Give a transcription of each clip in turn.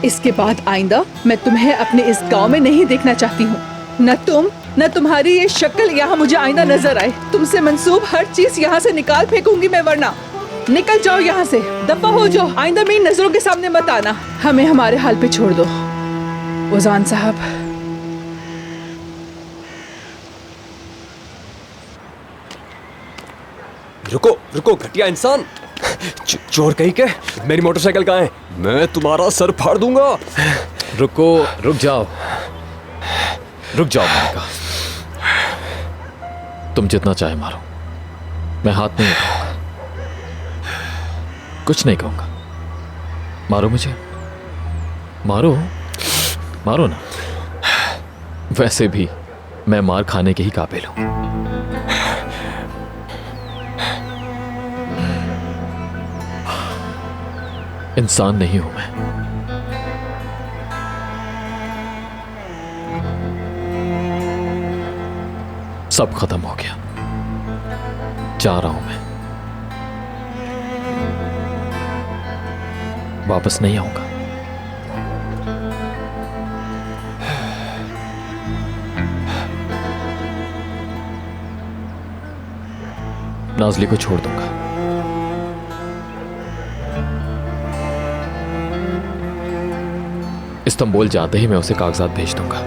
इसके बाद आइंदा मैं तुम्हें अपने इस गांव में नहीं देखना चाहती हूँ। न तुम्हारी ये शक्ल यहाँ मुझे आइंदा नजर आए। तुमसे मंसूब हर चीज यहाँ से निकाल फेंकूंगी मैं, वरना निकल जाओ यहाँ से, दफा हो जाओ। आइंदा मेरी नजरों के सामने मत आना। हमें हमारे हाल पे छोड़ दो उजान साहब। रुको रुको घटिया इंसान, चोर कहीं के। मेरी मोटरसाइकिल कहाँ है? मैं तुम्हारा सर फाड़ दूंगा। रुको, रुक जाओ, रुक जाओ। मैंने कहा तुम जितना चाहे मारो, मैं हाथ नहीं उठाऊंगा, कुछ नहीं कहूंगा। मारो मुझे, मारो, मारो ना। वैसे भी मैं मार खाने के ही काबिल हूं। इंसान नहीं हूं मैं। सब खत्म हो गया, जा रहा हूं मैं, वापस नहीं आऊंगा। नाज़ली को छोड़ दूंगा। इस्तांबुल जाते ही मैं उसे कागजात भेज दूंगा।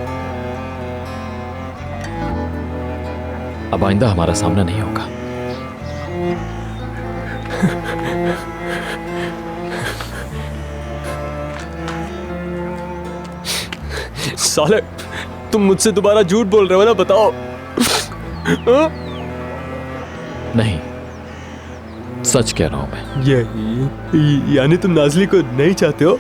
अब आइंदा हमारा सामना नहीं होगा। साले, तुम मुझसे दोबारा झूठ बोल रहे हो ना? बताओ। नहीं, सच कह रहा हूं मैं। यानी तुम नाज़ली को नहीं चाहते हो?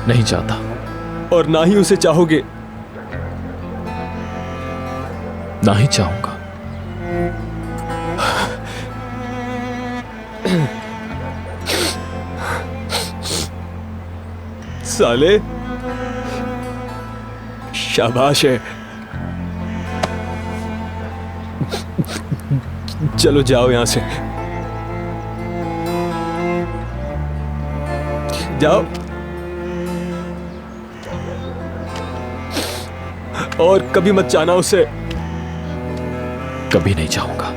नहीं चाहता। और ना ही उसे चाहोगे? ना ही चाहूंगा। साले, शाबाश है। चलो जाओ यहां से, जाओ। और कभी मत जाना उसे। कभी नहीं चाहूंगा।